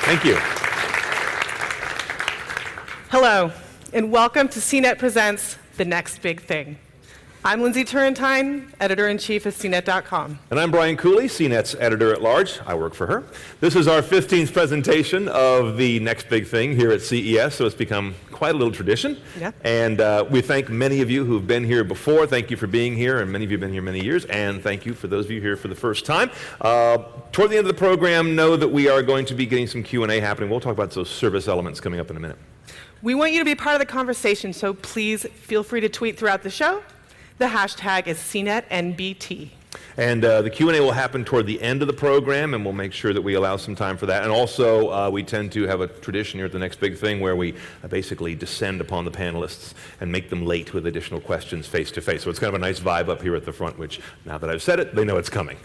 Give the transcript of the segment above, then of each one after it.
Thank you. Hello, and welcome to CNET Presents The Next Big Thing. I'm Lindsay Turrentine, Editor-in-Chief of CNET.com. And I'm Brian Cooley, CNET's Editor-at-Large. I work for her. This is our 15th presentation of The Next Big Thing here at CES, so it's become quite a little tradition. Yeah. And we thank many of you who've been here before. Thank you for being here, and many of you have been here many years. And thank you for those of you here for the first time. Toward the end of the program, know that we are going to be getting some Q&A happening. We'll talk about those service elements coming up in a minute. We want you to be part of the conversation, so please feel free to tweet throughout the show. The hashtag is CNETNBT. And the Q&A will happen toward the end of the program, and we'll make sure that we allow some time for that. And also, we tend to have a tradition here at The Next Big Thing where we basically descend upon the panelists and make them late with additional questions face to face. So it's kind of a nice vibe up here at the front, which, now that I've said it, they know it's coming.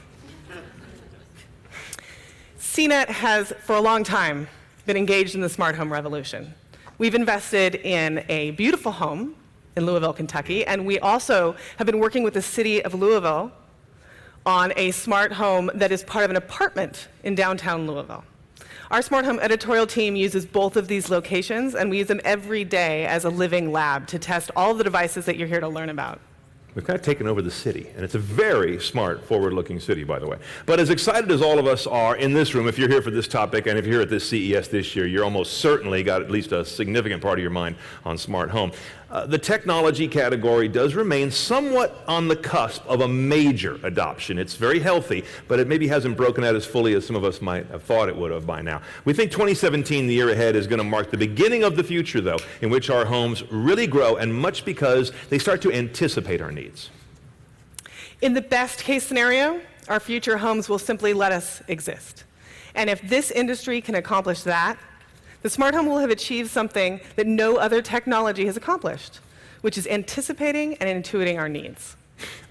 CNET has, for a long time, been engaged in the smart home revolution. We've invested in a beautiful home in Louisville, Kentucky, and we also have been working with the city of Louisville on a smart home that is part of an apartment in downtown Louisville. Our smart home editorial team uses both of these locations, and we use them every day as a living lab to test all of the devices that you're here to learn about. We've kind of taken over the city, and it's a very smart, forward-looking city, by the way. But as excited as all of us are in this room, if you're here for this topic, and if you're here at this CES this year, you're almost certainly got at least a significant part of your mind on smart home. The technology category does remain somewhat on the cusp of a major adoption. It's very healthy, but it maybe hasn't broken out as fully as some of us might have thought it would have by now. We think 2017, the year ahead, is going to mark the beginning of the future, though, in which our homes really grow, and much because they start to anticipate our needs. In the best case scenario, our future homes will simply let us exist. And if this industry can accomplish that, the smart home will have achieved something that no other technology has accomplished, which is anticipating and intuiting our needs.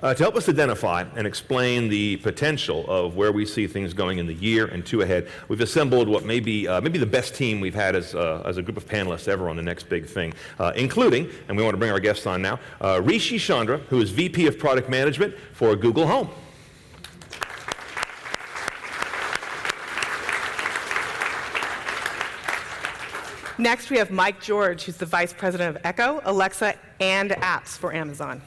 To help us identify and explain the potential of where we see things going in the year and two ahead, we've assembled what may be the best team we've had as a group of panelists ever on The Next Big Thing, including, and we want to bring our guests on now, Rishi Chandra, who is VP of Product Management for Google Home. Next, we have Mike George, who's the Vice President of Echo, Alexa, and Apps for Amazon.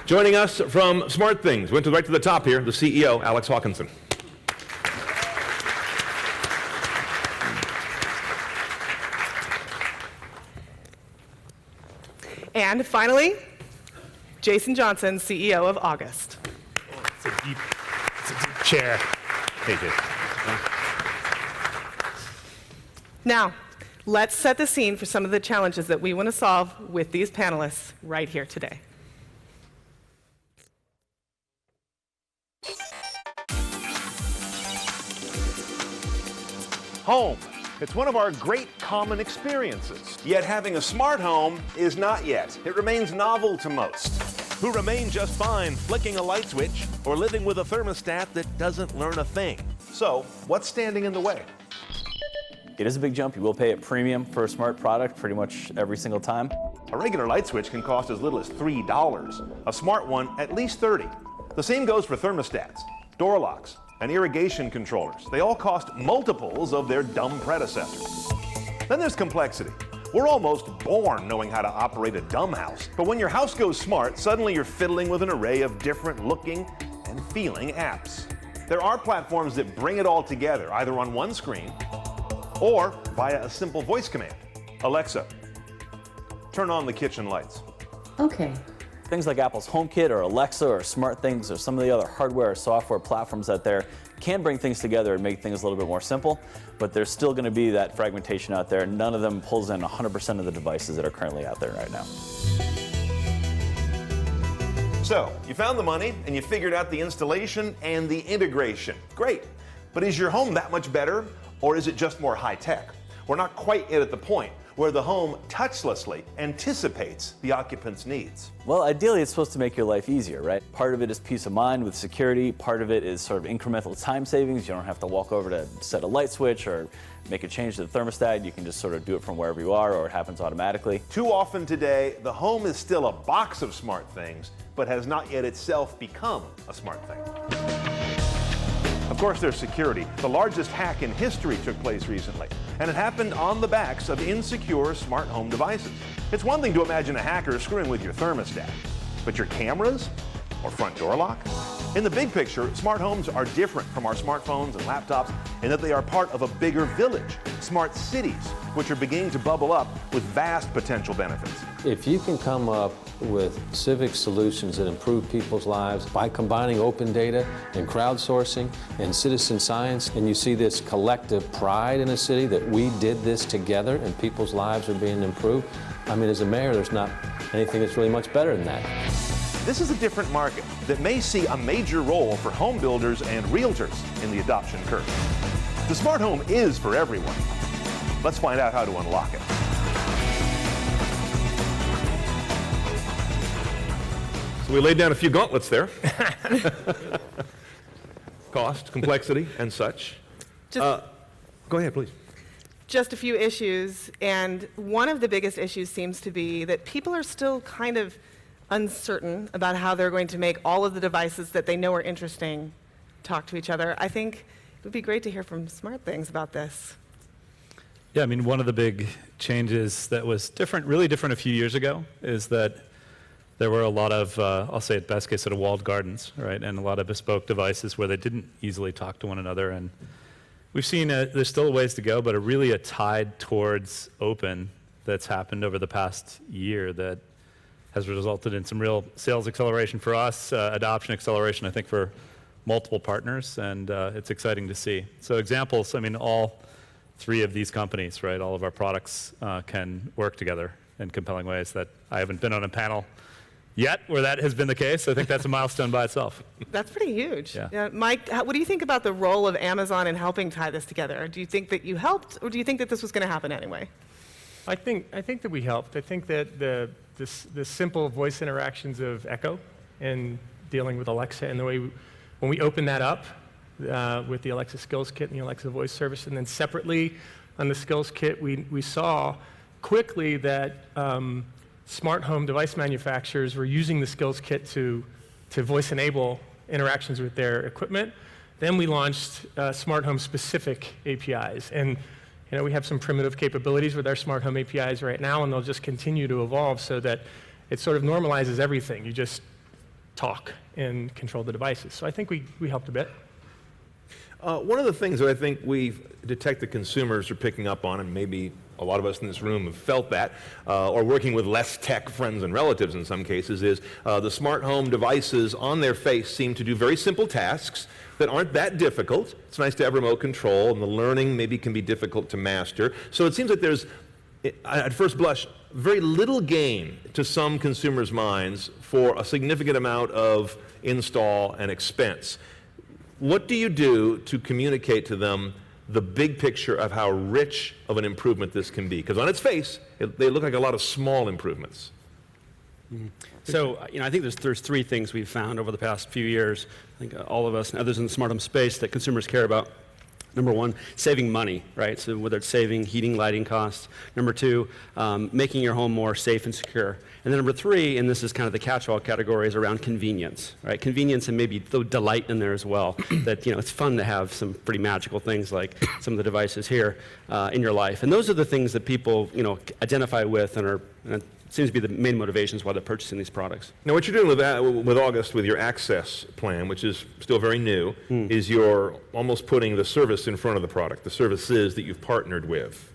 Joining us from SmartThings, went right to the top here, the CEO, Alex Hawkinson. And finally, Jason Johnson, CEO of August. It's a deep chair. Thank you. Now, let's set the scene for some of the challenges that we want to solve with these panelists right here today. Home. It's one of our great common experiences. Yet having a smart home is not yet. It remains novel to most, who remain just fine flicking a light switch or living with a thermostat that doesn't learn a thing. So, what's standing in the way? It is a big jump. You will pay a premium for a smart product pretty much every single time. A regular light switch can cost as little as $3. A smart one, at least $30. The same goes for thermostats, door locks, and irrigation controllers. They all cost multiples of their dumb predecessors. Then there's complexity. We're almost born knowing how to operate a dumb house. But when your house goes smart, suddenly you're fiddling with an array of different looking and feeling apps. There are platforms that bring it all together, either on one screen or via a simple voice command. Alexa, turn on the kitchen lights. Okay. Things like Apple's HomeKit or Alexa or SmartThings or some of the other hardware or software platforms out there can bring things together and make things a little bit more simple, but there's still going to be that fragmentation out there. None of them pulls in 100% of the devices that are currently out there right now. So, you found the money and you figured out the installation and the integration. Great. But is your home that much better, or is it just more high-tech? We're not quite yet at the point where the home touchlessly anticipates the occupant's needs. Well, ideally, it's supposed to make your life easier, right? Part of it is peace of mind with security. Part of it is sort of incremental time savings. You don't have to walk over to set a light switch or make a change to the thermostat. You can just sort of do it from wherever you are, or it happens automatically. Too often today, the home is still a box of smart things, but has not yet itself become a smart thing. Of course, there's security. The largest hack in history took place recently, and it happened on the backs of insecure smart home devices. It's one thing to imagine a hacker screwing with your thermostat, but your cameras or front door lock? In the big picture, smart homes are different from our smartphones and laptops in that they are part of a bigger village, smart cities, which are beginning to bubble up with vast potential benefits. If you can come up with civic solutions that improve people's lives by combining open data and crowdsourcing and citizen science, and you see this collective pride in a city that we did this together and people's lives are being improved, I mean, as a mayor, there's not anything that's really much better than that. This is a different market that may see a major role for home builders and realtors in the adoption curve. The smart home is for everyone. Let's find out how to unlock it. So we laid down a few gauntlets there. Cost, complexity, and such. Just, Go ahead, please. just a few issues, and one of the biggest issues seems to be that people are still kind of uncertain about how they're going to make all of the devices that they know are interesting talk to each other. I think it would be great to hear from Smart Things about this. Yeah, I mean, one of the big changes that was different, really different a few years ago, is that there were a lot of, I'll say at best case, sort of walled gardens, right? And a lot of bespoke devices where they didn't easily talk to one another. And we've seen, there's still ways to go, but a tide towards open that's happened over the past year that has resulted in some real sales acceleration for us, adoption acceleration, I think, for multiple partners, and it's exciting to see. So examples, I mean, all three of these companies, right, all of our products can work together in compelling ways that I haven't been on a panel yet where that has been the case. I think that's a milestone by itself. That's pretty huge. Yeah. Mike, what do you think about the role of Amazon in helping tie this together? Do you think that you helped, or do you think that this was going to happen anyway? I think that we helped. I think that the simple voice interactions of Echo and dealing with Alexa, and the way when we opened that up with the Alexa Skills Kit and the Alexa Voice Service, and then separately on the Skills Kit, we saw quickly that smart home device manufacturers were using the Skills Kit to voice enable interactions with their equipment. Then we launched smart home specific APIs, and we have some primitive capabilities with our smart home APIs right now, and they'll just continue to evolve so that it sort of normalizes everything. You just talk and control the devices. So I think we helped a bit. One of the things that I think we detect the consumers are picking up on, and maybe a lot of us in this room have felt that, or working with less tech friends and relatives in some cases, is the smart home devices on their face seem to do very simple tasks that aren't that difficult. It's nice to have remote control, and the learning maybe can be difficult to master. So it seems like there's, at first blush, very little gain to some consumers' minds for a significant amount of install and expense. What do you do to communicate to them the big picture of how rich of an improvement this can be? Because on its face, they look like a lot of small improvements. So, I think there's three things we've found over the past few years. I think all of us and others in the smart home space that consumers care about. Number one, saving money, right? So whether it's saving heating, lighting costs. Number two, making your home more safe and secure. And then number three, and this is kind of the catch-all category, is around convenience, right? Convenience and maybe the delight in there as well. That, it's fun to have some pretty magical things like some of the devices here in your life. And those are the things that people, identify with and it seems to be the main motivations why they're purchasing these products. Now, what you're doing with August, with your access plan, which is still very new, is you're almost putting the service in front of the product, the services that you've partnered with.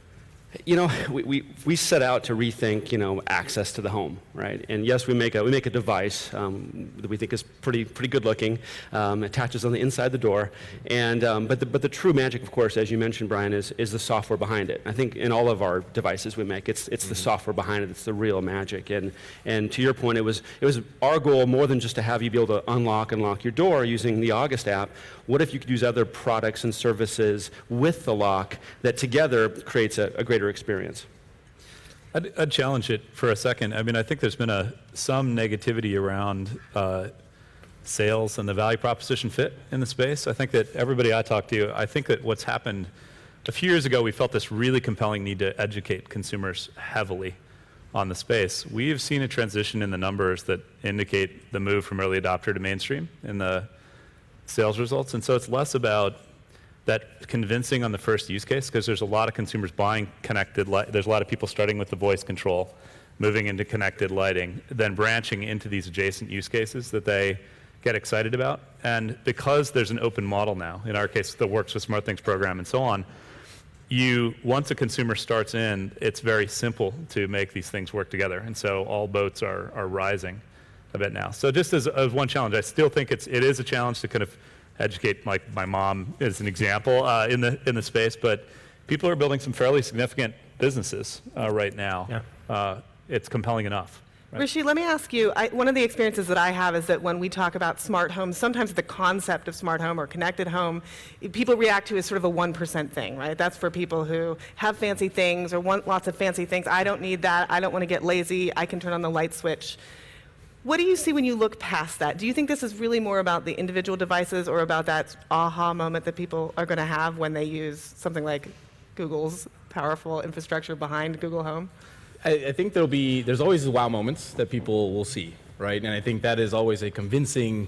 You know, we set out to rethink, you know, access to the home, right? And yes, we make a device that we think is pretty good looking, attaches on the inside the door, and but the true magic, of course, as you mentioned, Brian, is the software behind it. I think in all of our devices we make, it's the software behind it that's the real magic. And to your point, it was our goal more than just to have you be able to unlock and lock your door using the August app. What if you could use other products and services with the lock that together creates a greater experience? I'd challenge it for a second. I mean, I think there's been some negativity around sales and the value proposition fit in the space. I think that everybody I talk to, I think that what's happened, a few years ago we felt this really compelling need to educate consumers heavily on the space. We've seen a transition in the numbers that indicate the move from early adopter to mainstream in the sales results. And so it's less about that convincing on the first use case, because there's a lot of consumers buying connected light. There's a lot of people starting with the voice control, moving into connected lighting, then branching into these adjacent use cases that they get excited about. And because there's an open model now, in our case, that works with SmartThings program and so on, once a consumer starts in, it's very simple to make these things work together. And so all boats are rising a bit now. So just as one challenge, I still think it is a challenge to kind of educate, like my mom as an example, in the space, but people are building some fairly significant businesses right now. Yeah. It's compelling enough. Right? Rishi, let me ask you, one of the experiences that I have is that when we talk about smart homes, sometimes the concept of smart home or connected home, people react to as sort of a 1% thing, right? That's for people who have fancy things or want lots of fancy things. I don't need that. I don't want to get lazy. I can turn on the light switch. What do you see when you look past that? Do you think this is really more about the individual devices or about that aha moment that people are going to have when they use something like Google's powerful infrastructure behind Google Home? I think there's always wow moments that people will see, right? And I think that is always a convincing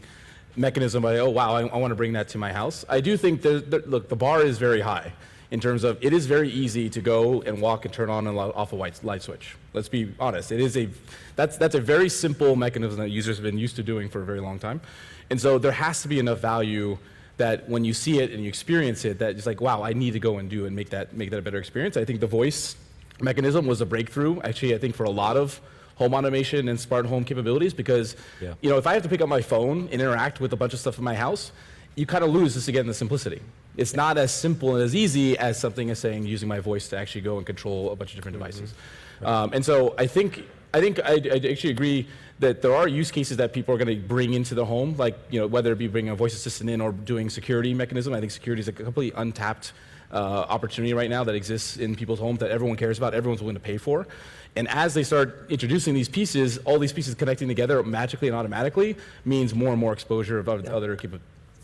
mechanism by, oh wow, I want to bring that to my house. I do think look, the bar is very high in terms of it is very easy to go and walk and turn on and off a light switch. Let's be honest. That's a very simple mechanism that users have been used to doing for a very long time. And so there has to be enough value that when you see it and you experience it, that it's like, wow, I need to go and make that a better experience. I think the voice mechanism was a breakthrough, actually, I think for a lot of home automation and smart home capabilities, because you know, if I have to pick up my phone and interact with a bunch of stuff in my house, you kind of lose this again, the simplicity. It's not as simple and as easy as something as saying using my voice to actually go and control a bunch of different devices. And so I think I actually agree that there are use cases that people are going to bring into the home, like, you know, whether it be bringing a voice assistant in or doing security mechanism. I think security is a completely untapped opportunity right now that exists in people's homes that everyone cares about, everyone's willing to pay for. And as they start introducing these pieces, all these pieces connecting together magically and automatically means more and more exposure of other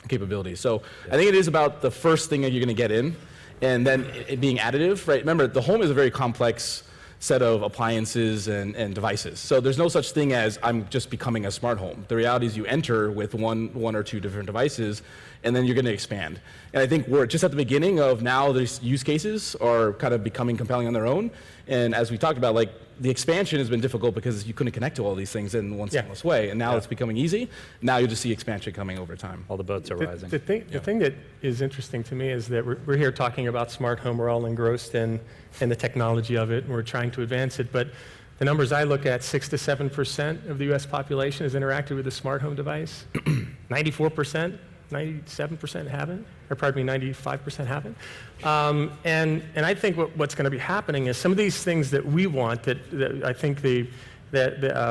capabilities. So I think it is about the first thing that you're going to get in, and then it being additive, right? Remember, the home is a very complex set of appliances and devices. So there's no such thing as I'm just becoming a smart home. The reality is you enter with one or two different devices, and then you're going to expand. And I think we're just at the beginning of now these use cases are kind of becoming compelling on their own. And as we talked about, like, the expansion has been difficult because you couldn't connect to all these things in one seamless way. And now it's becoming easy. Now you'll just see expansion coming over time. All the boats are rising. The thing that is interesting to me is that we're here talking about smart home. We're all engrossed in the technology of it, and we're trying to advance it. But the numbers I look at, 6 to 7% of the U.S. population has interacted with a smart home device. 94%, 97% haven't, or pardon me, 95% haven't. And I think what's going to be happening is some of these things that we want, that I think the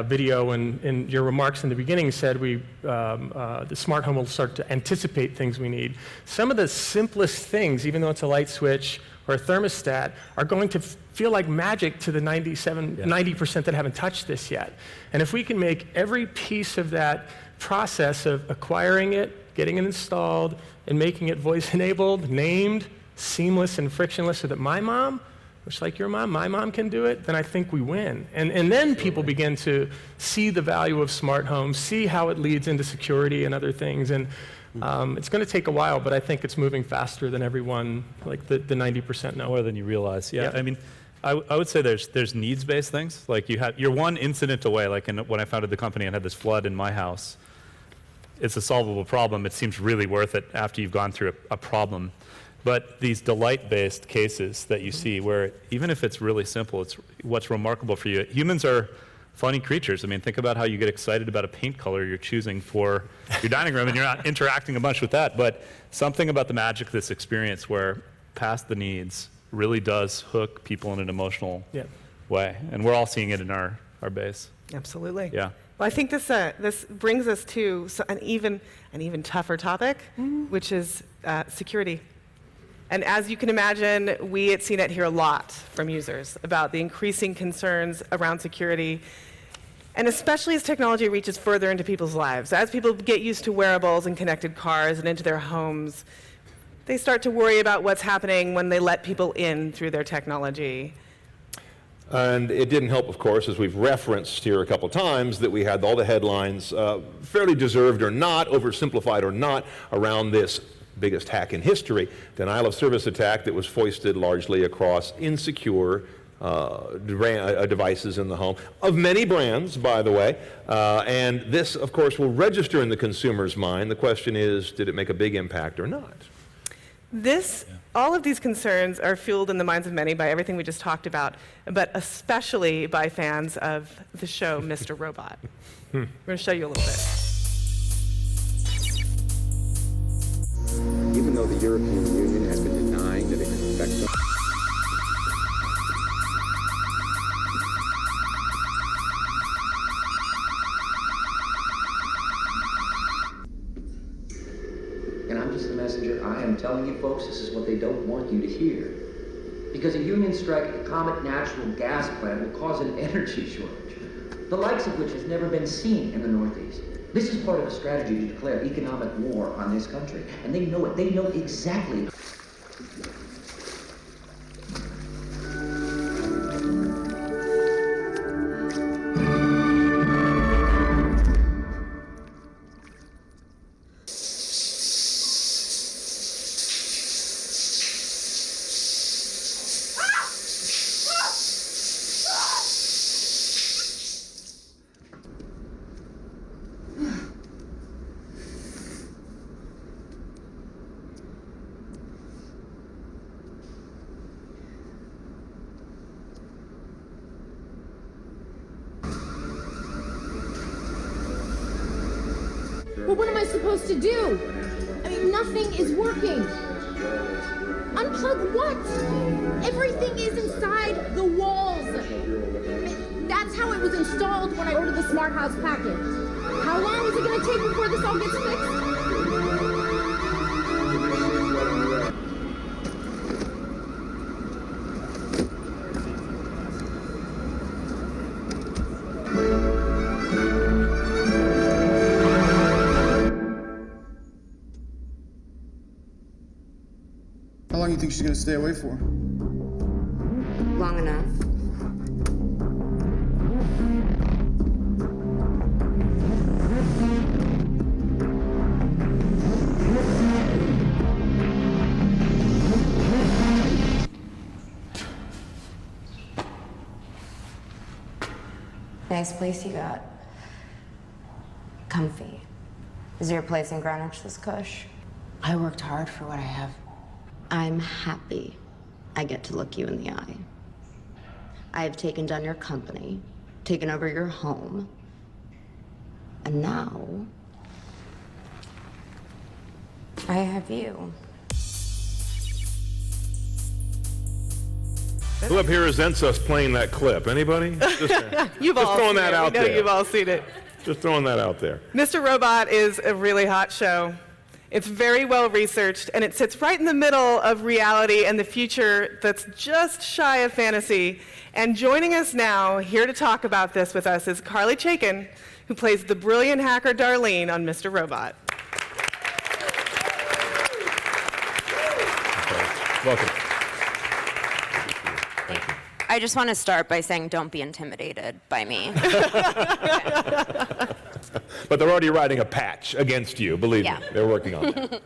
video and your remarks in the beginning said the smart home will start to anticipate things we need. Some of the simplest things, even though it's a light switch or a thermostat, are going to feel like magic to the 90% that haven't touched this yet. And if we can make every piece of that process of acquiring it, getting it installed, and making it voice-enabled, named, seamless, and frictionless so that my mom, much like your mom, my mom can do it, then I think we win. And then people begin to see the value of smart homes, see how it leads into security and other things. And it's going to take a while, but I think it's moving faster than everyone, like the 90% know. More than you realize, yeah. I mean, I would say there's needs-based things. Like you're one incident away. Like when I founded the company and had this flood in my house, it's a solvable problem. It seems really worth it after you've gone through a problem But these delight-based cases that you see, where even if it's really simple, it's what's remarkable for you. Humans are funny creatures. I mean, think about how you get excited about a paint color you're choosing for your dining room, and you're not interacting a bunch with that. But something about the magic of this experience where past the needs really does hook people in an emotional way. And we're all seeing it in our base. Absolutely. Yeah. Well, I think this brings us to an even tougher topic, which is security. And as you can imagine, we at CNET hear a lot from users about the increasing concerns around security, and especially as technology reaches further into people's lives. As people get used to wearables and connected cars and into their homes, they start to worry about what's happening when they let people in through their technology. And it didn't help, of course, as we've referenced here a couple times, that we had all the headlines, fairly deserved or not, oversimplified or not, around this biggest hack in history, denial of service attack that was foisted largely across insecure devices in the home, of many brands, by the way. And this, of course, will register in the consumer's mind. The question is, did it make a big impact or not? All of these concerns are fueled in the minds of many by everything we just talked about, but especially by fans of the show Mr. Robot. We're going to show you a little bit. Even though the European Union has been denying that it can affect them. And I'm just the messenger. I am telling you folks, this is what they don't want you to hear. Because a union strike at the Comet natural gas plant will cause an energy shortage, the likes of which has never been seen in the Northeast. This is part of a strategy to declare economic war on this country. And they know it. They know exactly. Well, what am I supposed to do? I mean, nothing is working. Unplug what? Everything is inside the walls. That's how it was installed when I ordered the Smart House package. How long is it going to take before this all gets fixed? How long do you think she's going to stay away for? Long enough. Nice place you got. Comfy. Is your place in Greenwich this cush? I worked hard for what I have. I'm happy I get to look you in the eye. I have taken down your company, taken over your home, and now I have you. Who up here resents us playing that clip? Anybody? You've all throwing seen that it. out We know there. you've all seen it. Just throwing that out there. Mr. Robot is a really hot show. It's very well researched, and it sits right in the middle of reality and the future that's just shy of fantasy. And joining us now, here to talk about this with us, is Carly Chaikin, who plays the brilliant hacker Darlene on Mr. Robot. Welcome. I just want to start by saying don't be intimidated by me. But they're already writing a patch against you, believe Yeah. me. They're working on that.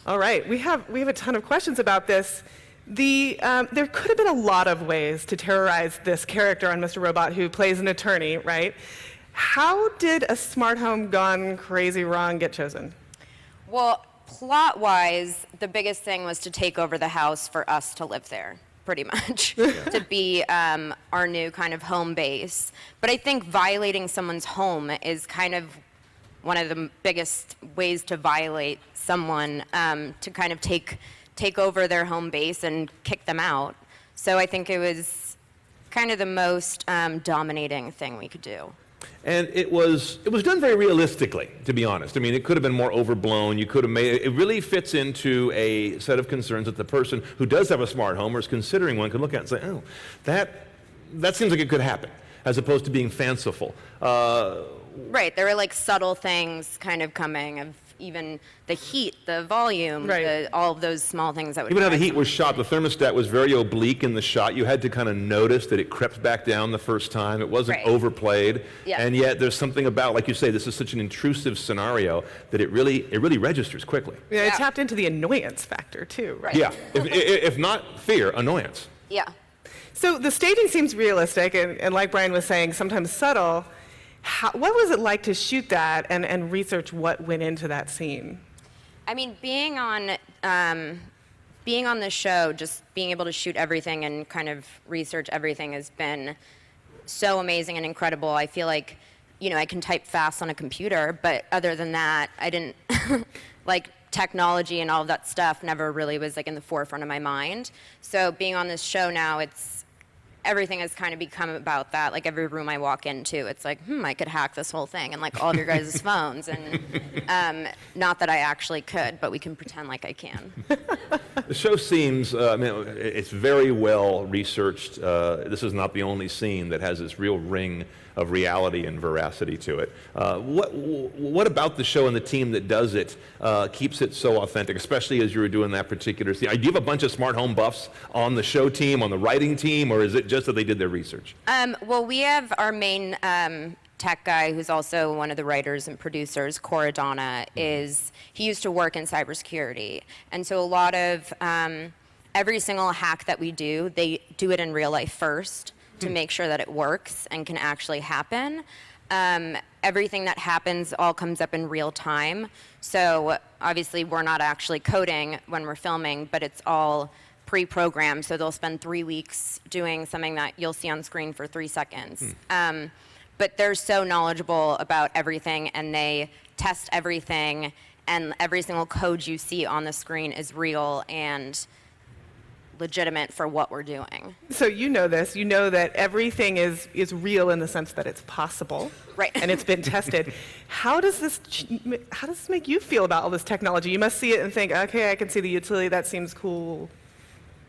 All right, we have a ton of questions about this. There could have been a lot of ways to terrorize this character on Mr. Robot who plays an attorney, right? How did a smart home gone crazy wrong get chosen? Well, plot-wise, the biggest thing was to take over the house for us to live there, pretty much, to be our new kind of home base. But I think violating someone's home is kind of one of the biggest ways to violate someone, to kind of take over their home base and kick them out. So I think it was kind of the most dominating thing we could do. And it was done very realistically, to be honest. I mean, it could have been more overblown. You could have made it really fits into a set of concerns that the person who does have a smart home or is considering one can look at and say, oh, that seems like it could happen, as opposed to being fanciful. Right, there were like subtle things kind of coming of even the heat, the volume, all of those small things that would Even how the heat was shot, the thermostat was very oblique in the shot. You had to kind of notice that it crept back down the first time. It wasn't overplayed. Yeah. And yet there's something about, like you say, this is such an intrusive scenario that it really registers quickly. Yeah, it tapped into the annoyance factor too, right? Yeah, if not fear, annoyance. Yeah. So the staging seems realistic, and like Brian was saying, sometimes subtle. What was it like to shoot that and research what went into that scene? I mean, being on the show, just being able to shoot everything and kind of research everything has been so amazing and incredible. I feel like, I can type fast on a computer, but other than that, I didn't, like, technology and all of that stuff never really was, like, in the forefront of my mind. So being on this show now, everything has kind of become about that. Like every room I walk into, it's like, I could hack this whole thing and like all of your guys' phones. And not that I actually could, but we can pretend like I can. The show seems, it's very well researched. This is not the only scene that has this real ring of reality and veracity to it. What about the show and the team that does it keeps it so authentic, especially as you were doing that particular scene? Do you have a bunch of smart home buffs on the show team, on the writing team, or is it just that they did their research? Well, we have our main tech guy, who's also one of the writers and producers, Coradonna, he used to work in cybersecurity. And so a lot of every single hack that we do, they do it in real life first, to make sure that it works and can actually happen. Everything that happens all comes up in real time. So obviously we're not actually coding when we're filming, but it's all pre-programmed. So they'll spend 3 weeks doing something that you'll see on screen for 3 seconds. But they're so knowledgeable about everything, and they test everything, and every single code you see on the screen is real and legitimate for what we're doing. So you know this. You know that everything is real in the sense that it's possible, right? And it's been tested. How does this make you feel about all this technology? You must see it and think, okay, I can see the utility. That seems cool.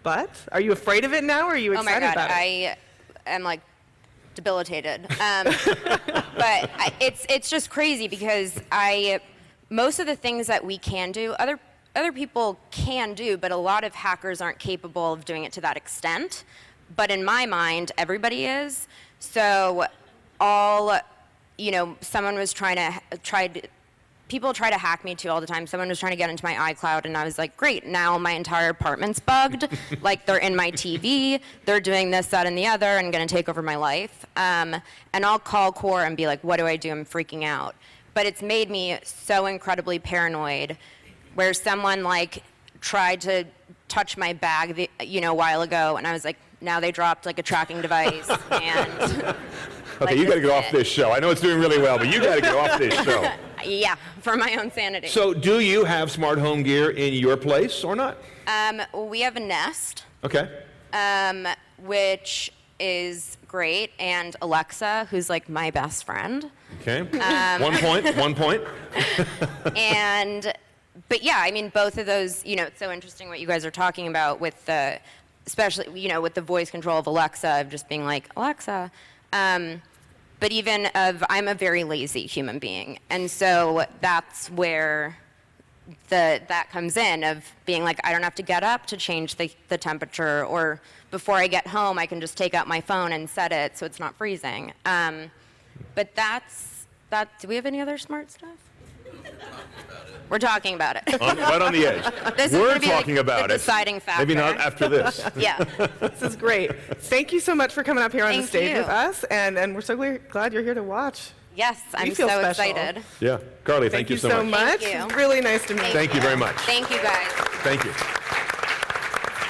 But are you afraid of it now, or are you excited about it? I am like debilitated. But it's just crazy because most of the things that we can do, other people can do, but a lot of hackers aren't capable of doing it to that extent. But in my mind, everybody is. So someone was people try to hack me too all the time. Someone was trying to get into my iCloud, and I was like, great, now my entire apartment's bugged. Like, they're in my TV, they're doing this, that, and the other, and gonna take over my life. And I'll call Core and be like, what do I do? I'm freaking out. But it's made me so incredibly paranoid, where someone like tried to touch my bag, a while ago, and I was like, now they dropped like a tracking device, and okay, you got to get off this show. I know it's doing really well, but you got to get off this show. Yeah, for my own sanity. So, do you have smart home gear in your place or not? We have a Nest. Okay. Which is great, and Alexa, who's like my best friend. Okay. 1 point. But yeah, I mean, both of those, it's so interesting what you guys are talking about with especially, with the voice control of Alexa, of just being like, Alexa. But even I'm a very lazy human being. And so that's where that comes in, of being like, I don't have to get up to change the temperature, or before I get home, I can just take out my phone and set it so it's not freezing. But do we have any other smart stuff? We're talking about it. Right on the edge. We're talking about the deciding factor. Maybe not after this. Yeah. This is great. Thank you so much for coming up here on the stage with us, and we're so glad you're here to watch. Yes, I'm feel so special. excited. Yeah. Carly, thank you so much. much. Thank you. It's really nice to meet you. Thank you very much. Thank you, guys. Thank you.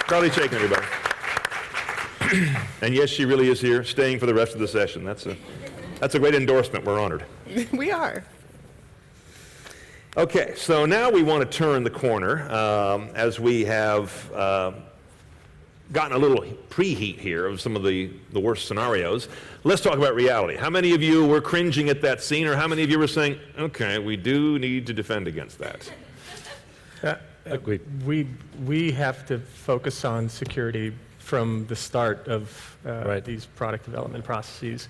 Carly Chaikin, everybody. And yes, she really is here, staying for the rest of the session. That's a great endorsement. We're honored. We are. Okay, so now we want to turn the corner as we have gotten a little preheat here of some of the worst scenarios. Let's talk about reality. How many of you were cringing at that scene, or how many of you were saying, okay, we do need to defend against that? We have to focus on security from the start of these product development processes.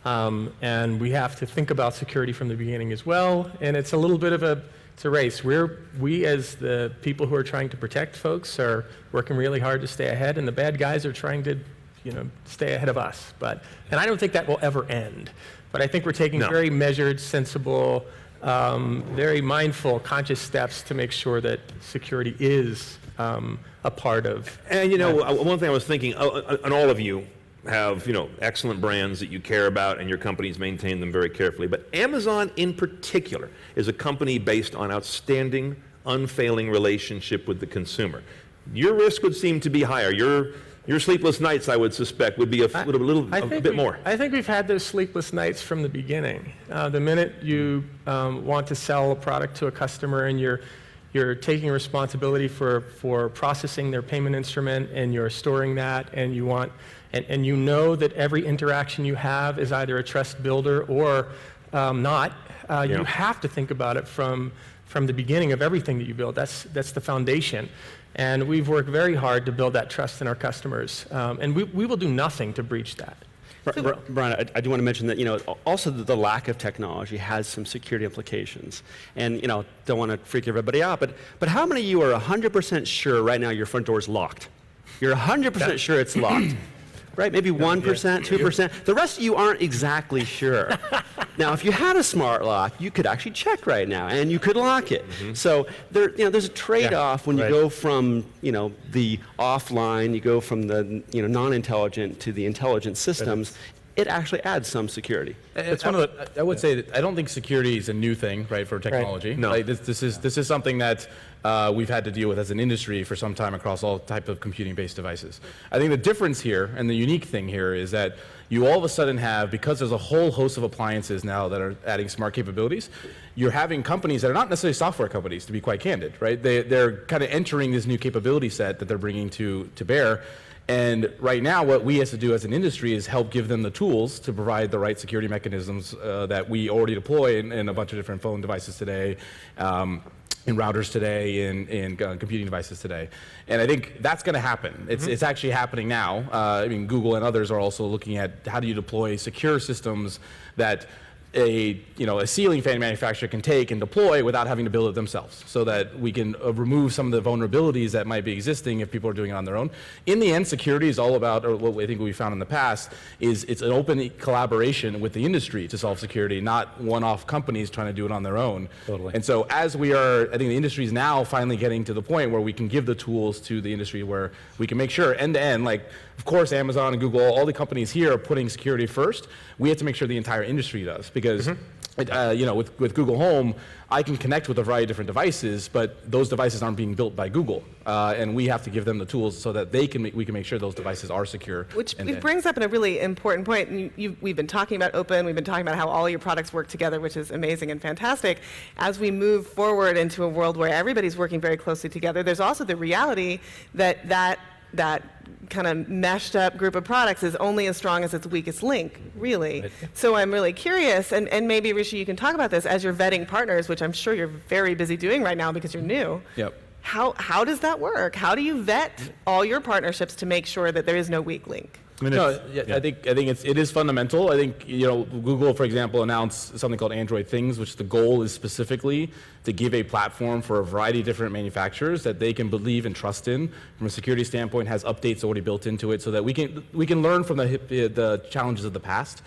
And we have to think about security from the beginning as well. And it's a little bit of a race. We as the people who are trying to protect folks are working really hard to stay ahead, and the bad guys are trying to, stay ahead of us. And I don't think that will ever end. But I think we're taking very measured, sensible, very mindful, conscious steps to make sure that security is a part of. And one thing I was thinking, and all of you have excellent brands that you care about, and your companies maintain them very carefully. But Amazon in particular is a company based on outstanding, unfailing relationship with the consumer. Your risk would seem to be higher. Your sleepless nights, I would suspect, would be a bit more. I think we've had those sleepless nights from the beginning. The minute you want to sell a product to a customer and you're taking responsibility for processing their payment instrument, and you're storing that, and you want, and you know that every interaction you have is either a trust builder or not. You have to think about it from the beginning of everything that you build. That's the foundation. And we've worked very hard to build that trust in our customers. And we will do nothing to breach that. Brian, I do want to mention that, also the lack of technology has some security implications. And, don't want to freak everybody out, but how many of you are 100% sure right now your front door is locked? You're 100% sure it's locked. Right? Maybe 1%, 2%. The rest of you aren't exactly sure. Now, if you had a smart lock, you could actually check right now, and you could lock it. So there's a trade-off when you go from the offline, you go from the non-intelligent to the intelligent systems. It actually adds some security. It's one of the. I would say that I don't think security is a new thing, right, for technology. Right. No. Like, this is something that we've had to deal with as an industry for some time across all type of computing-based devices. I think the difference here and the unique thing here is that you all of a sudden have, because there's a whole host of appliances now that are adding smart capabilities, you're having companies that are not necessarily software companies, to be quite candid, right? They're kind of entering this new capability set that they're bringing to bear. And right now, what we have to do as an industry is help give them the tools to provide the right security mechanisms that we already deploy in a bunch of different phone devices today, in routers today, in computing devices today. And I think that's going to happen. It's actually happening now. I mean, Google and others are also looking at how do you deploy secure systems that a ceiling fan manufacturer can take and deploy without having to build it themselves, so that we can remove some of the vulnerabilities that might be existing if people are doing it on their own. In the end, security is all about, or what I think we found in the past, is it's an open collaboration with the industry to solve security, not one-off companies trying to do it on their own. Totally. And so as we are, I think the industry is now finally getting to the point where we can give the tools to the industry where we can make sure end-to-end, like, of course, Amazon and Google, all the companies here are putting security first. We have to make sure the entire industry does, because with Google Home, I can connect with a variety of different devices, but those devices aren't being built by Google, and we have to give them the tools so that we can make sure those devices are secure. Which brings up a really important point. We've been talking about open. We've been talking about how all your products work together, which is amazing and fantastic. As we move forward into a world where everybody's working very closely together, there's also the reality that kind of meshed up group of products is only as strong as its weakest link, really. Right. So I'm really curious, and maybe, Rishi, you can talk about this as you're vetting partners, which I'm sure you're very busy doing right now because you're new. Yep. How does that work? How do you vet all your partnerships to make sure that there is no weak link? I think it is fundamental. I think Google, for example, announced something called Android Things, which the goal is specifically to give a platform for a variety of different manufacturers that they can believe and trust in. From a security standpoint, has updates already built into it, so that we can learn from the challenges of the past.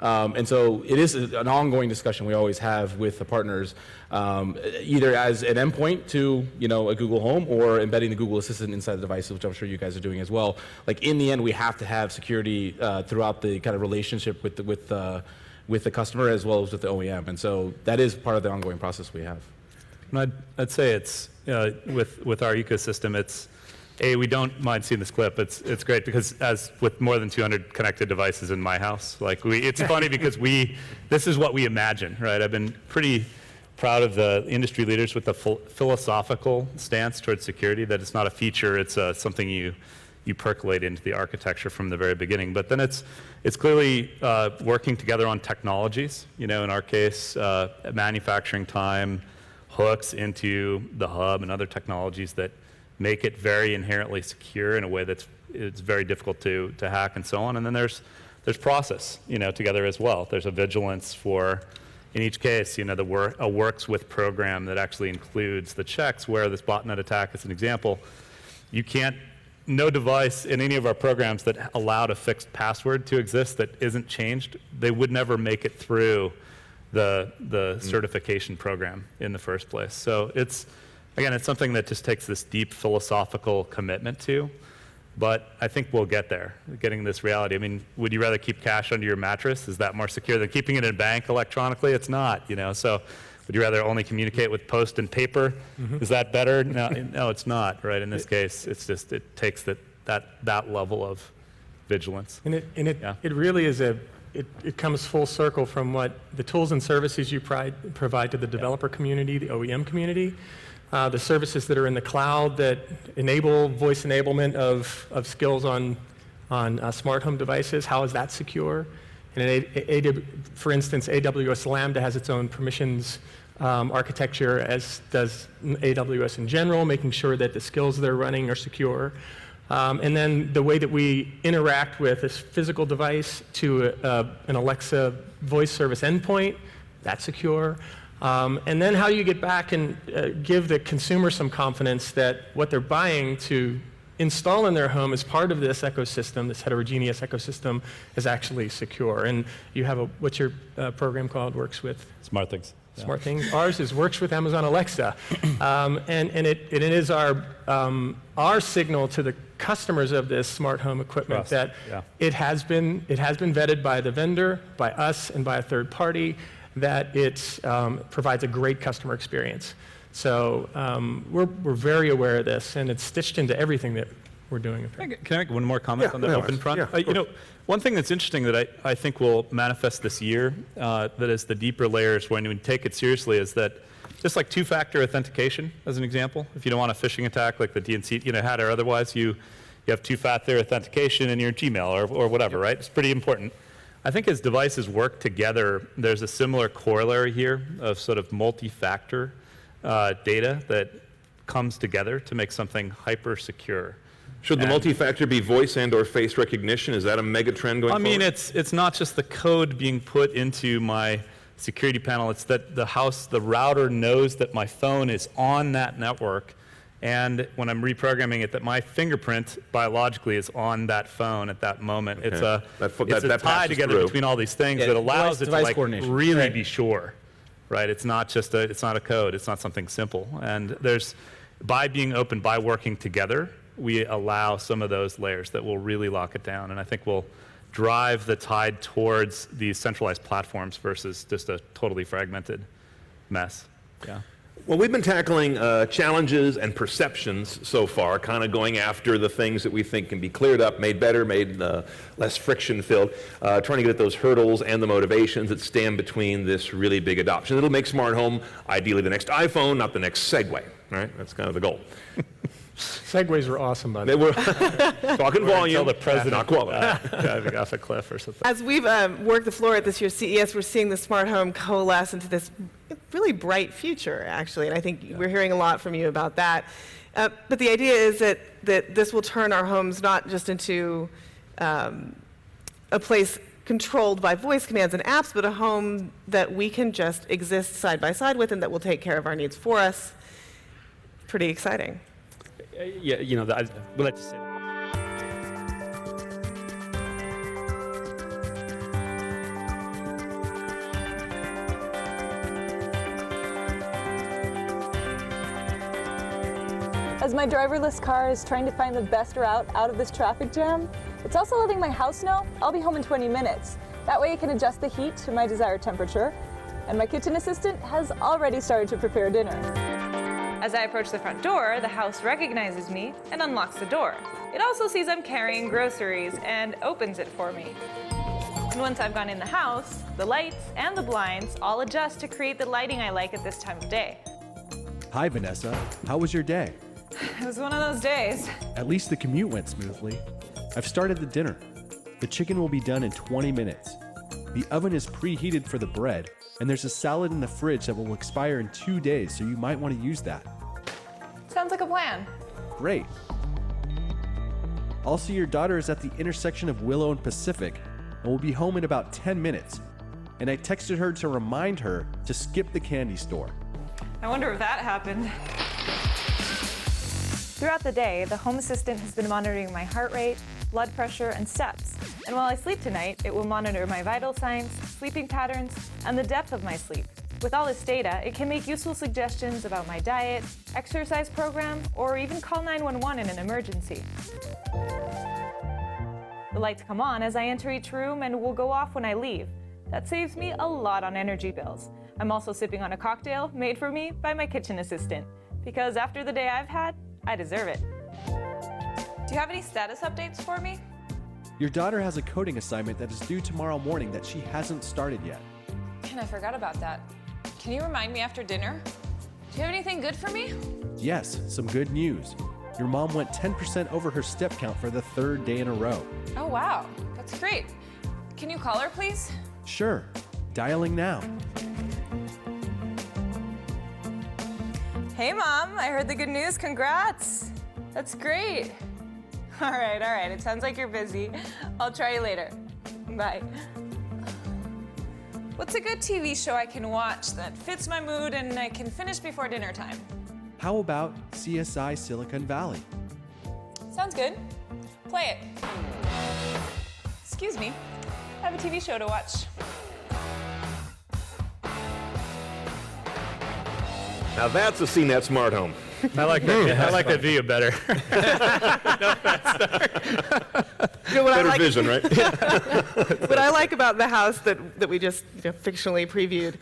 And so it is an ongoing discussion we always have with the partners, either as an endpoint to a Google Home, or embedding the Google Assistant inside the devices, which I'm sure you guys are doing as well. Like, in the end, we have to have security throughout the kind of relationship with with the customer as well as with the OEM. And so that is part of the ongoing process we have. And I'd say it's, with our ecosystem, it's, we don't mind seeing this clip. It's great because as with more than 200 connected devices in my house, like it's funny because this is what we imagine, right? I've been pretty proud of the industry leaders with the philosophical stance towards security, that it's not a feature, it's something you percolate into the architecture from the very beginning. But then it's clearly working together on technologies. In our case, manufacturing time hooks into the hub and other technologies that make it very inherently secure in a way it's very difficult to hack and so on. And then there's process, together as well. There's a vigilance for, in each case, a works with program that actually includes the checks where this botnet attack is an example. No device in any of our programs that allowed a fixed password to exist that isn't changed, they would never make it through the certification program in the first place. So it's something that just takes this deep philosophical commitment to, but I think we'll get there, getting this reality. I mean, would you rather keep cash under your mattress? Is that more secure than keeping it in a bank electronically? It's not, So would you rather only communicate with post and paper? Is that better? No, it's not, right? In this case, it's just, it takes that level of vigilance. And it really is it comes full circle from what the tools and services you provide to the developer community, the OEM community, the services that are in the cloud that enable voice enablement of skills on smart home devices. How is that secure? And for instance, AWS Lambda has its own permissions architecture, as does AWS in general, making sure that the skills they're running are secure. And then the way that we interact with this physical device to an Alexa voice service endpoint, that's secure. And then how you get back and give the consumer some confidence that what they're buying to install in their home as part of this ecosystem, this heterogeneous ecosystem, is actually secure. And you have what's your program called? Works with? Smart Things. Smart Things. Ours is works with Amazon Alexa. And it is our signal to the customers of this smart home equipment that it has been vetted by the vendor, by us, and by a third party, that it provides a great customer experience. So we're very aware of this, and it's stitched into everything that we're doing. Can I make one more comment on the open front? One thing that's interesting that I think will manifest this year, that is the deeper layers when we take it seriously, is that just like two-factor authentication, as an example, if you don't want a phishing attack like the DNC had or otherwise, you have two-factor authentication in your Gmail or whatever, right? It's pretty important. I think as devices work together, there's a similar corollary here of sort of multi-factor data that comes together to make something hyper-secure. Should the multi-factor be voice and or face recognition? Is that a mega trend going forward? I mean, it's not just the code being put into my security panel. It's that the router knows that my phone is on that network, and when I'm reprogramming it, that my fingerprint biologically is on that phone at that moment. Okay. It's a tie together between all these things that allows it to like really be sure, right? It's not just it's not a code. It's not something simple. And by being open, by working together, we allow some of those layers that will really lock it down, and I think will drive the tide towards these centralized platforms versus just a totally fragmented mess. Yeah. Well, we've been tackling challenges and perceptions so far, kind of going after the things that we think can be cleared up, made better, made less friction-filled, trying to get at those hurdles and the motivations that stand between this really big adoption. It'll make smart home ideally the next iPhone, not the next Segway, right? That's kind of the goal. Segways were awesome, by the way. They were talking volume, the president not quality. Driving off a cliff or something. As we've worked the floor at this year's CES, we're seeing the smart home coalesce into this really bright future, actually, and I think we're hearing a lot from you about that. But the idea is that this will turn our homes not just into a place controlled by voice commands and apps, but a home that we can just exist side by side with and that will take care of our needs for us. Pretty exciting. Yeah, I would like to say. As my driverless car is trying to find the best route out of this traffic jam, it's also letting my house know I'll be home in 20 minutes. That way I can adjust the heat to my desired temperature. And my kitchen assistant has already started to prepare dinner. As I approach the front door, the house recognizes me and unlocks the door. It also sees I'm carrying groceries and opens it for me. And once I've gone in the house, the lights and the blinds all adjust to create the lighting I like at this time of day. Hi, Vanessa. How was your day? It was one of those days. At least the commute went smoothly. I've started the dinner. The chicken will be done in 20 minutes. The oven is preheated for the bread, and there's a salad in the fridge that will expire in 2 days, so you might want to use that. Sounds like a plan. Great. Also, your daughter is at the intersection of Willow and Pacific and will be home in about 10 minutes. And I texted her to remind her to skip the candy store. I wonder if that happened. Throughout the day, the home assistant has been monitoring my heart rate, blood pressure, and steps. And while I sleep tonight, it will monitor my vital signs, sleeping patterns, and the depth of my sleep. With all this data, it can make useful suggestions about my diet, exercise program, or even call 911 in an emergency. The lights come on as I enter each room and will go off when I leave. That saves me a lot on energy bills. I'm also sipping on a cocktail made for me by my kitchen assistant, because after the day I've had, I deserve it. Do you have any status updates for me? Your daughter has a coding assignment that is due tomorrow morning that she hasn't started yet. Man, I forgot about that. Can you remind me after dinner? Do you have anything good for me? Yes, some good news. Your mom went 10% over her step count for the 3rd day in a row. Oh, wow. That's great. Can you call her, please? Sure. Dialing now. Hey, Mom. I heard the good news. Congrats. That's great. All right, all right. It sounds like you're busy. I'll try you later. Bye. What's a good TV show I can watch that fits my mood and I can finish before dinner time? How about CSI Silicon Valley? Sounds good. Play it. Excuse me. I have a TV show to watch. Now that's a CNET smart home. I like that. I like that video better. Better vision, right? What I like about the house that we just fictionally previewed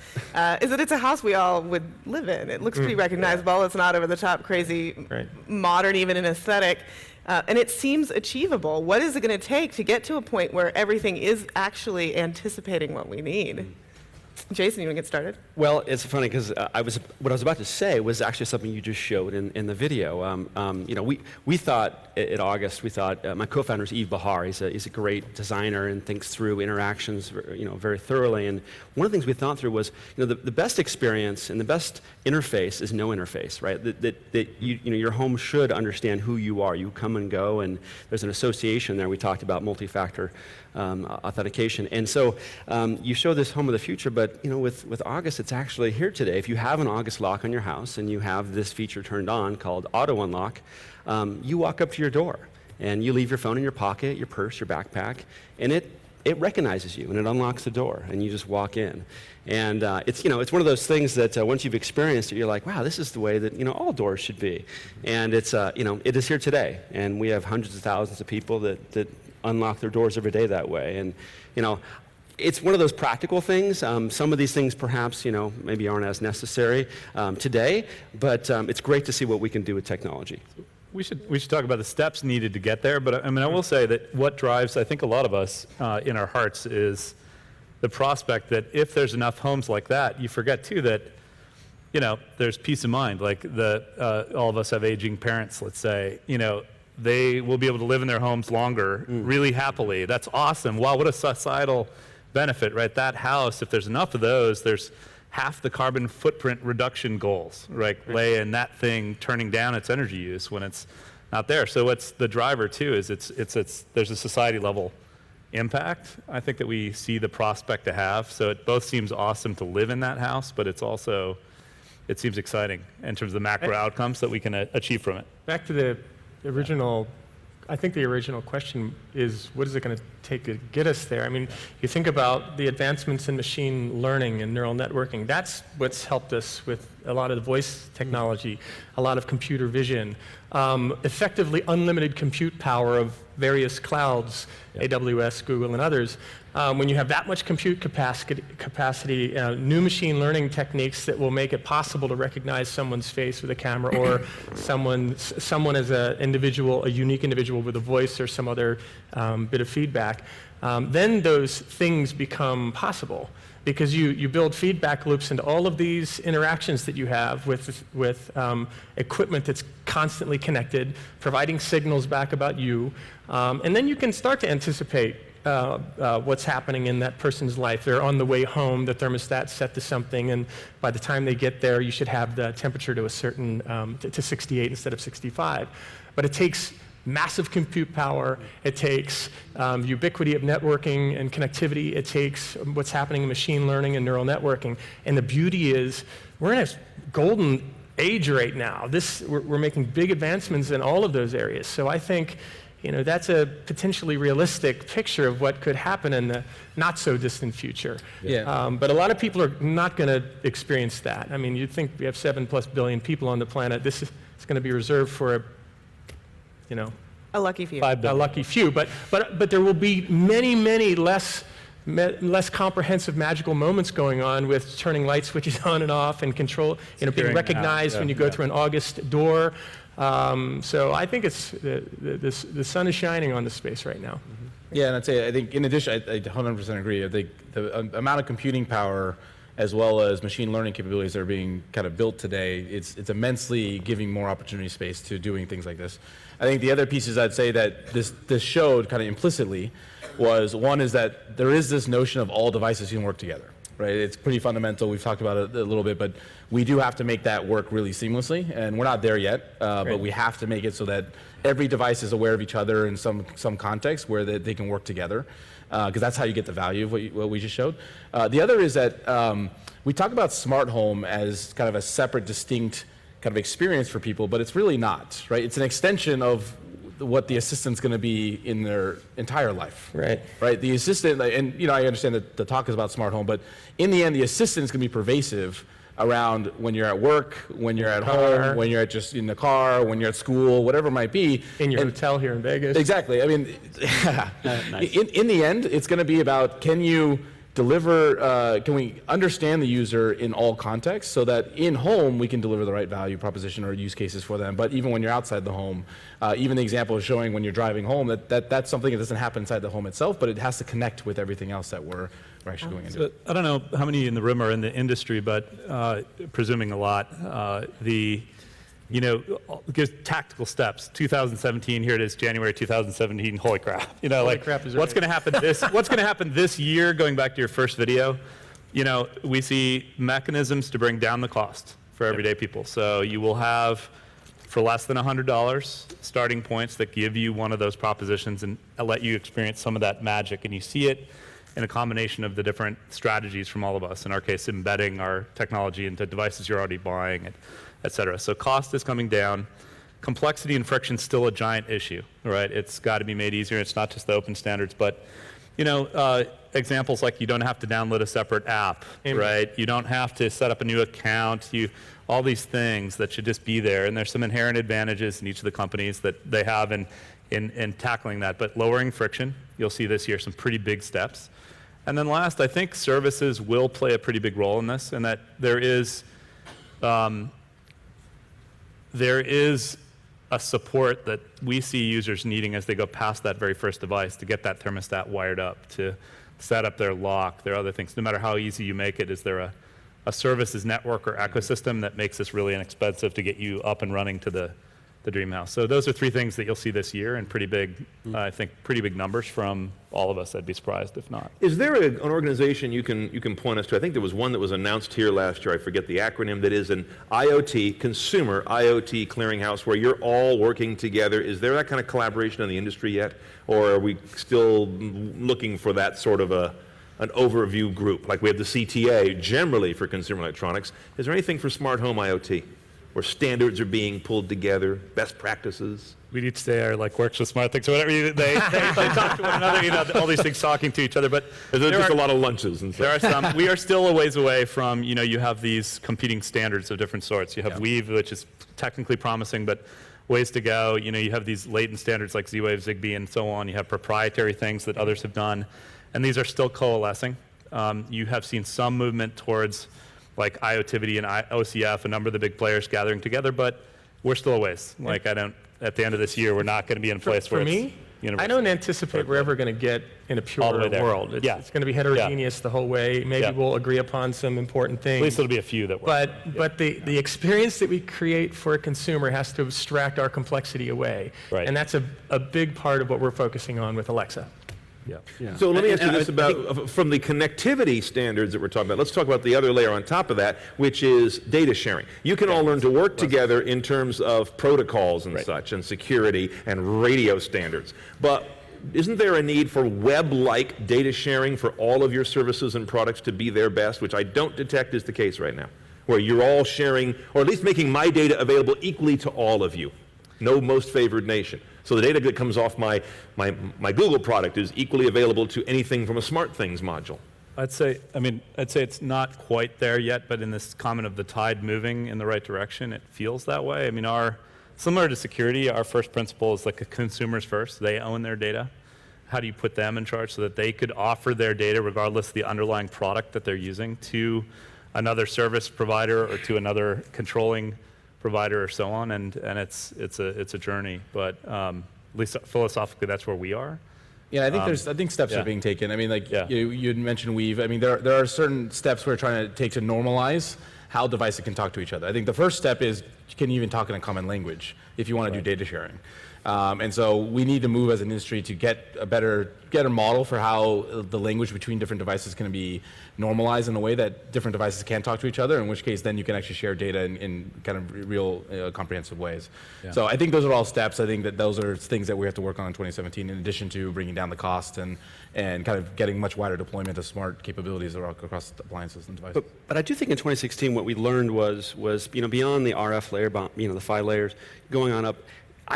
is that it's a house we all would live in. It looks pretty recognizable. It's not over the top, crazy, modern, even in aesthetic. And it seems achievable. What is it going to take to get to a point where everything is actually anticipating what we need? Jason, you want to get started? Well, it's funny because what I was about to say was actually something you just showed in the video. We thought at August, my co-founder is Yves Bahar. He's a great designer and thinks through interactions, very thoroughly. And one of the things we thought through was, the best experience and the best interface is no interface, right? That your home should understand who you are. You come and go, and there's an association there. We talked about multi-factor authentication. And so you show this home of the future, but with August, it's actually here today. If you have an August lock on your house and you have this feature turned on called auto unlock, you walk up to your door and you leave your phone in your pocket, your purse, your backpack, and it recognizes you and it unlocks the door and you just walk in. And it's one of those things that once you've experienced it, you're like, wow, this is the way that all doors should be. And it's it is here today, and we have hundreds of thousands of people that unlock their doors every day that way. And it's one of those practical things. Some of these things perhaps maybe aren't as necessary today, but it's great to see what we can do with technology. We should talk about the steps needed to get there, but I will say that what drives, I think, a lot of us in our hearts is the prospect that if there's enough homes like that, you forget too that there's peace of mind. Like all of us have aging parents, let's say, they will be able to live in their homes longer, really happily. That's awesome. Wow, what a societal benefit, right? That house, if there's enough of those, there's half the carbon footprint reduction goals, right? Lay in that thing turning down its energy use when it's not there. So what's the driver too is there's a society level impact, I think, that we see the prospect to have. So it both seems awesome to live in that house, but it seems exciting in terms of the macro outcomes that we can achieve from it. Back to the original, I think the original question is, what is it going to take to get us there? I mean, you think about the advancements in machine learning and neural networking. That's what's helped us with a lot of the voice technology, a lot of computer vision, effectively unlimited compute power of various clouds, AWS, Google, and others. When you have that much compute capacity, new machine learning techniques that will make it possible to recognize someone's face with a camera or someone as an individual, a unique individual with a voice or some other bit of feedback, then those things become possible. Because you build feedback loops into all of these interactions that you have with equipment that's constantly connected, providing signals back about you, and then you can start to anticipate what's happening in that person's life. They're on the way home, the thermostat's set to something, and by the time they get there, you should have the temperature to a certain, to 68 instead of 65. But it takes massive compute power, it takes ubiquity of networking and connectivity, it takes what's happening in machine learning and neural networking. And the beauty is, we're in a golden age right now. We're making big advancements in all of those areas. So I think, that's a potentially realistic picture of what could happen in the not so distant future. Yeah. But a lot of people are not going to experience that. I mean, you'd think we have 7+ billion people on the planet. This is going to be reserved for a lucky few. A lucky few, but there will be many less comprehensive magical moments going on with turning light switches on and off and control, being recognized when you go through an August door. So I think the sun is shining on this space right now. Yeah, and I'd say, I think in addition, I 100% agree. I think the amount of computing power as well as machine learning capabilities that are being kind of built today, it's immensely giving more opportunity space to doing things like this. I think the other pieces I'd say that this showed kind of implicitly was, one is that there is this notion of all devices can work together, right? It's pretty fundamental. We've talked about it a little bit, but we do have to make that work really seamlessly, and we're not there yet, but we have to make it so that every device is aware of each other in some context where they can work together, because that's how you get the value of what we just showed. The other is that we talk about smart home as kind of a separate, distinct kind of experience for people, but it's really not, right? It's an extension of what the assistant's going to be in their entire life. Right. Right. The assistant, and I understand that the talk is about smart home, but in the end, the assistant is going to be pervasive around when you're at work, when you're at home, when you're just in the car, when you're at school, whatever it might be. In your hotel here in Vegas. Exactly. I mean, nice. in the end, it's going to be about, can you deliver, can we understand the user in all contexts so that in home we can deliver the right value proposition or use cases for them, but even when you're outside the home, even the example of showing when you're driving home, that's something that doesn't happen inside the home itself, but it has to connect with everything else that we're actually going into. So, I don't know how many in the room are in the industry, but presuming a lot, give tactical steps. 2017, here it is, January 2017. Holy crap! Crap is what's right. going to happen what's going to happen this year? Going back to your first video, we see mechanisms to bring down the cost for everyday people. So you will have, for less than $100, starting points that give you one of those propositions and let you experience some of that magic, and you see it in a combination of the different strategies from all of us. In our case, embedding our technology into devices you're already buying, et cetera. So cost is coming down. Complexity and friction is still a giant issue, right? It's got to be made easier. It's not just the open standards, but examples like you don't have to download a separate app, right? You don't have to set up a new account. All these things that should just be there, and there's some inherent advantages in each of the companies that they have in tackling that. But lowering friction, you'll see this year some pretty big steps. And then last, I think services will play a pretty big role in this, and that there is a support that we see users needing as they go past that very first device to get that thermostat wired up, to set up their lock, their other things. No matter how easy you make it, is there a services network or ecosystem that makes this really inexpensive to get you up and running to the dream house? So those are three things that you'll see this year, and pretty big, I think, pretty big numbers from all of us. I'd be surprised if not. Is there an organization you can point us to? I think there was one that was announced here last year. I forget the acronym. That is an IoT, consumer IoT clearinghouse, where you're all working together. Is there that kind of collaboration in the industry yet, or are we still looking for that sort of an overview group? Like we have the CTA generally for consumer electronics. Is there anything for smart home IoT? where standards are being pulled together, best practices? We'd each say our works with smart things or whatever. They talk to one another, all these things talking to each other. But there's just a lot of lunches and stuff. There are some. We are still a ways away from, you have these competing standards of different sorts. You have Weave, which is technically promising, but ways to go. You have these latent standards like Z-Wave, Zigbee, and so on. You have proprietary things that others have done, and these are still coalescing. You have seen some movement towards IoTivity and OCF, a number of the big players gathering together, but we're still a ways. At the end of this year, we're not going to be in a place where it's universal. I don't anticipate we're ever going to get in a pure world. It's going to be heterogeneous the whole way. Maybe we'll agree upon some important things. At least it'll be a few that work. But the experience that we create for a consumer has to abstract our complexity away. Right. And that's a big part of what we're focusing on with Alexa. Yeah. So let me ask you this about, from the connectivity standards that we're talking about, let's talk about the other layer on top of that, which is data sharing. You can all learn to work together in terms of protocols and such, and security and radio standards. But isn't there a need for web-like data sharing for all of your services and products to be their best, which I don't detect is the case right now, where you're all sharing, or at least making my data available equally to all of you? No most favored nation. So the data that comes off my Google product is equally available to anything from a SmartThings module. I'd say it's not quite there yet, but in this comment of the tide moving in the right direction, it feels that way. I mean, similar to security, our first principle is consumers first. They own their data. How do you put them in charge so that they could offer their data, regardless of the underlying product that they're using, to another service provider or to another controlling provider or so on, and it's a journey, but at least philosophically that's where we are. Yeah, I think steps are being taken. I mean, you had mentioned Weave. I mean, there are certain steps we're trying to take to normalize how devices can talk to each other. I think the first step is, can you even talk in a common language if you want to do data sharing? And so we need to move as an industry to get a better model for how the language between different devices can be normalized in a way that different devices can talk to each other, in which case then you can actually share data in kind of real comprehensive ways. Yeah. So I think those are all steps. I think that those are things that we have to work on in 2017, in addition to bringing down the cost and kind of getting much wider deployment of smart capabilities across appliances and devices. But I do think in 2016 what we learned was beyond the RF layer, the 5 layers, going on up,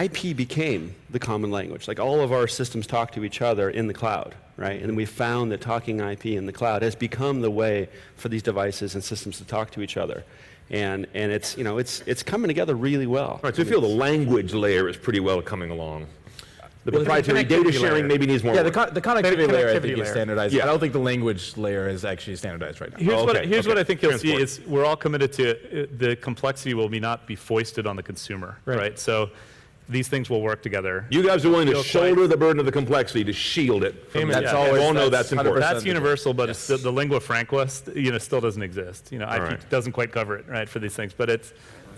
IP became the common language. All of our systems talk to each other in the cloud, right? And we found that talking IP in the cloud has become the way for these devices and systems to talk to each other. And it's coming together really well. All right, so you feel the language layer is pretty well coming along. The proprietary data sharing maybe needs more work. The connectivity layer I think is standardized. I don't think the language layer is actually standardized right now. Here's what I think you'll see is we're all committed to the complexity will not be foisted on the consumer, right? So these things will work together. You guys are willing to shoulder the burden of the complexity to shield it. That's important. That's universal, but it's the lingua franca, still doesn't exist. IP doesn't quite cover it, right, for these things, but it's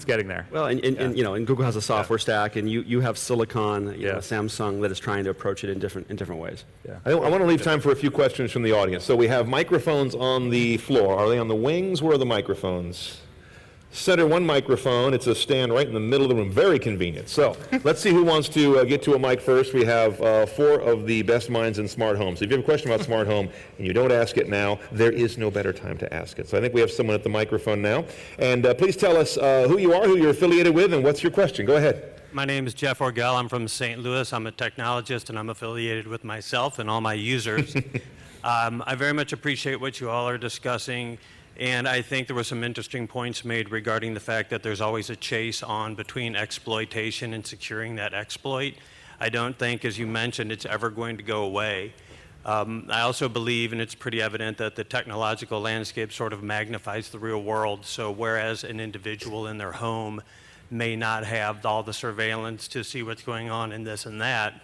getting there. Well, and Google has a software stack, and you have Silicon, Samsung that is trying to approach it in different ways. Yeah. I want to leave time for a few questions from the audience. So we have microphones on the floor. Are they on the wings? Where are the microphones? Center one microphone. It's a stand right in the middle of the room. Very convenient. So let's see who wants to get to a mic first. We have 4 of the best minds in smart home. So if you have a question about smart home and you don't ask it now, there is no better time to ask it. So I think we have someone at the microphone now. And please tell us who you are, who you're affiliated with, and what's your question. Go ahead. My name is Jeff Orgel. I'm from St. Louis. I'm a technologist, and I'm affiliated with myself and all my users. I very much appreciate what you all are discussing. And I think there were some interesting points made regarding the fact that there's always a chase on between exploitation and securing that exploit. I don't think, as you mentioned, it's ever going to go away. I also believe, and it's pretty evident, that the technological landscape sort of magnifies the real world. So whereas an individual in their home may not have all the surveillance to see what's going on in this and that,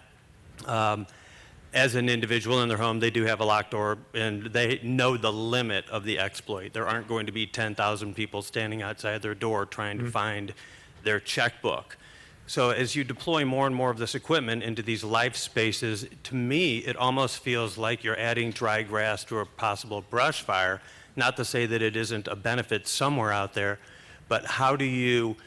as an individual in their home, they do have a locked door, and they know the limit of the exploit. There aren't going to be 10,000 people standing outside their door trying to find their checkbook. So as you deploy more and more of this equipment into these life spaces, to me, it almost feels like you're adding dry grass to a possible brush fire. Not to say that it isn't a benefit somewhere out there, but how do you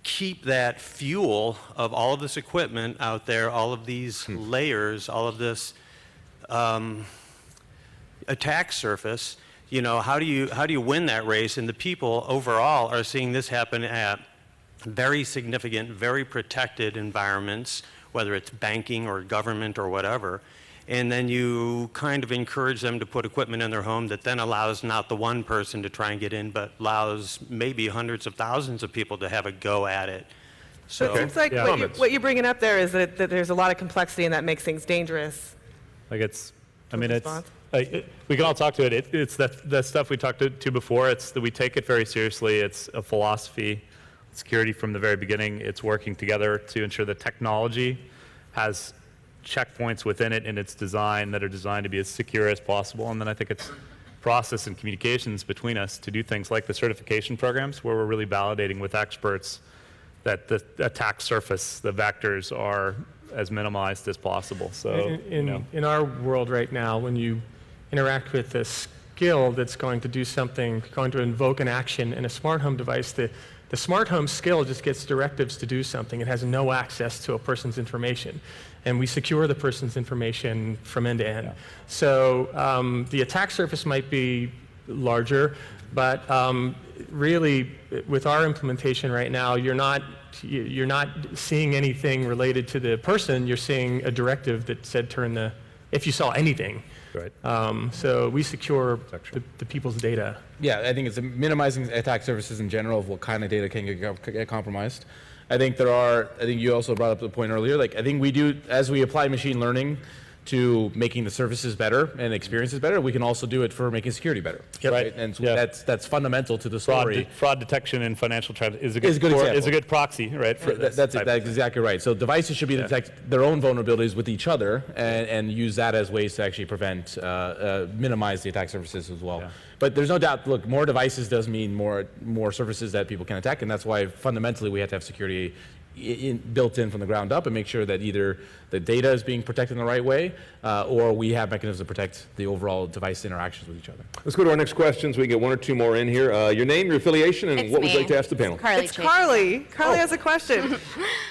keep that fuel of all of this equipment out there, all of these layers, all of this attack surface, you know, how do you win that race? And the people overall are seeing this happen at very significant, very protected environments, whether it's banking or government or whatever. And then you kind of encourage them to put equipment in their home that then allows not the one person to try and get in, but allows maybe hundreds of thousands of people to have a go at it. So it seems like what you're bringing up there is that there's a lot of complexity and that makes things dangerous. Like we can all talk to it. It's that stuff we talked to before. It's that we take it very seriously. It's a philosophy. Security from the very beginning. It's working together to ensure that technology has checkpoints within it in its design that are designed to be as secure as possible. And then I think it's process and communications between us to do things like the certification programs where we're really validating with experts that the attack surface, the vectors, are as minimized as possible. So in our world right now, when you interact with a skill that's going to do something, going to invoke an action in a smart home device, the smart home skill just gets directives to do something. It has no access to a person's information. And we secure the person's information from end to end. Yeah. So the attack surface might be larger, but really with our implementation right now, you're not seeing anything related to the person. You're seeing a directive that said if you saw anything. Right. So we secure the people's data. Yeah, I think it's minimizing attack surfaces in general of what kind of data can get compromised. I think you also brought up the point earlier, I think we do, as we apply machine learning to making the services better and experiences better, we can also do it for making security better. Yep. Right? And so that's fundamental to the story. Fraud detection in financial transactions is a good proxy, right? For that's exactly right. So devices should be detect their own vulnerabilities with each other and use that as ways to actually prevent, minimize the attack surfaces as well. Yeah. But there's no doubt, look, more devices does mean more surfaces that people can attack, and that's why fundamentally we have to have security built in from the ground up and make sure that either the data is being protected in the right way or we have mechanisms to protect the overall device interactions with each other. Let's go to our next questions. We can get one or two more in here. Your name, your affiliation, and what would you like to ask the panel? It's Carly. Carly has a question.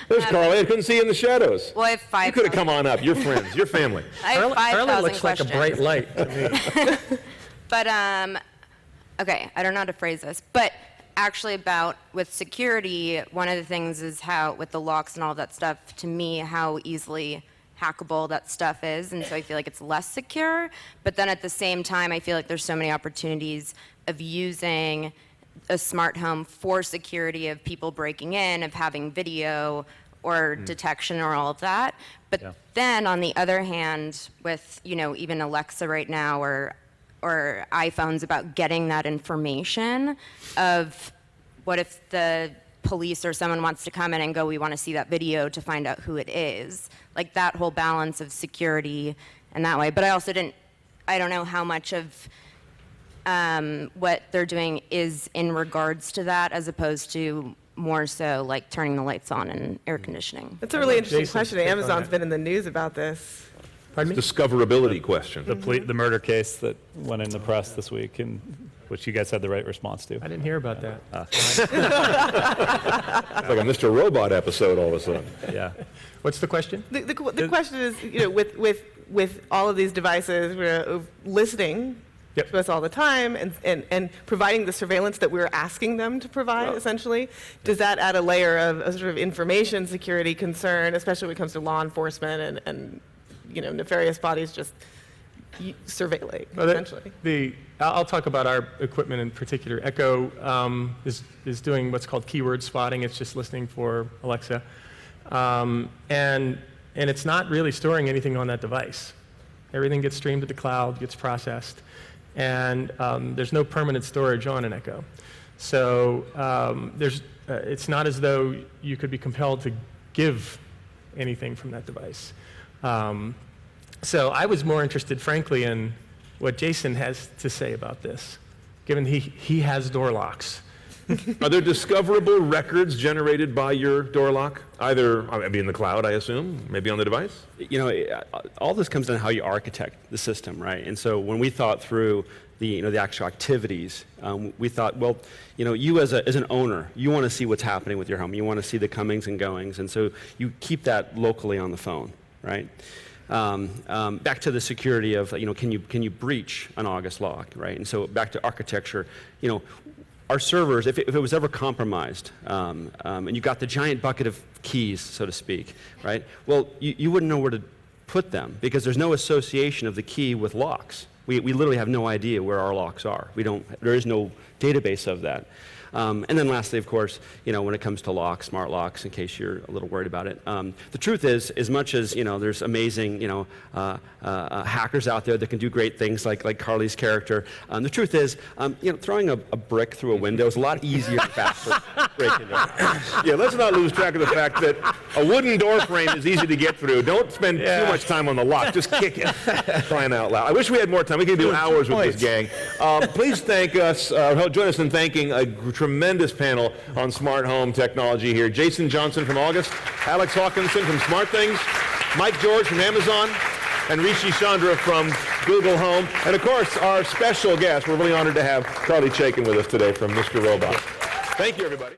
There's Carly. I couldn't see you in the shadows. Well, I have 5. You could have come on up. You're friends. Your family. I have 5,000 Carly looks like a bright light to me. But, okay, I don't know how to phrase this, but actually with security, one of the things is how, with the locks and all that stuff, to me, how easily hackable that stuff is, and so I feel like it's less secure, but then at the same time, I feel like there's so many opportunities of using a smart home for security, of people breaking in, of having video or detection or all of that. But then on the other hand, with, even Alexa right now or iPhones, about getting that information of what if the police or someone wants to come in and go, we want to see that video to find out who it is. Like that whole balance of security and that way. But I don't know how much of what they're doing is in regards to that as opposed to more so like turning the lights on and air conditioning. That's a really interesting question. Amazon's been in the news about this. Discoverability question. The murder case that went in the press this week, and which you guys had the right response to. I didn't hear about that. It's like a Mr. Robot episode all of a sudden. Yeah. What's the question? The question is, with all of these devices, we're listening to us all the time and providing the surveillance that we're asking them to provide, essentially. Does that add a layer of a sort of information security concern, especially when it comes to law enforcement and nefarious bodies just surveilling, essentially? I'll talk about our equipment in particular. Echo is doing what's called keyword spotting. It's just listening for Alexa. And it's not really storing anything on that device. Everything gets streamed to the cloud, gets processed. And there's no permanent storage on an Echo. So it's not as though you could be compelled to give anything from that device. So I was more interested, frankly, in what Jason has to say about this, given he has door locks. Are there discoverable records generated by your door lock? Either, maybe in the cloud, I assume, maybe on the device? All this comes down to how you architect the system, right? And so when we thought through the actual activities, we thought, well, you as an owner, you want to see what's happening with your home. You want to see the comings and goings, and so you keep that locally on the phone, right? back to the security of, can you breach an August lock, right? And so back to architecture, our servers, if it was ever compromised, and you got the giant bucket of keys, so to speak, right? Well, you wouldn't know where to put them because there's no association of the key with locks. We literally have no idea where our locks are. There is no database of that. And then lastly, of course, when it comes to locks, smart locks, in case you're a little worried about it, the truth is, as much as, there's amazing, hackers out there that can do great things like Carly's character, the truth is, throwing a brick through a window is a lot easier and faster to break into. Yeah, let's not lose track of the fact that a wooden door frame is easy to get through. Don't spend too much time on the lock. Just kick it. Crying out loud. I wish we had more time. We could do hours with this gang. Please thank us, join us in thanking a tremendous panel on smart home technology here. Jason Johnson from August, Alex Hawkinson from SmartThings, Mike George from Amazon, and Rishi Chandra from Google Home. And of course, our special guest, we're really honored to have Carly Chaikin with us today from Mr. Robot. Thank you, everybody.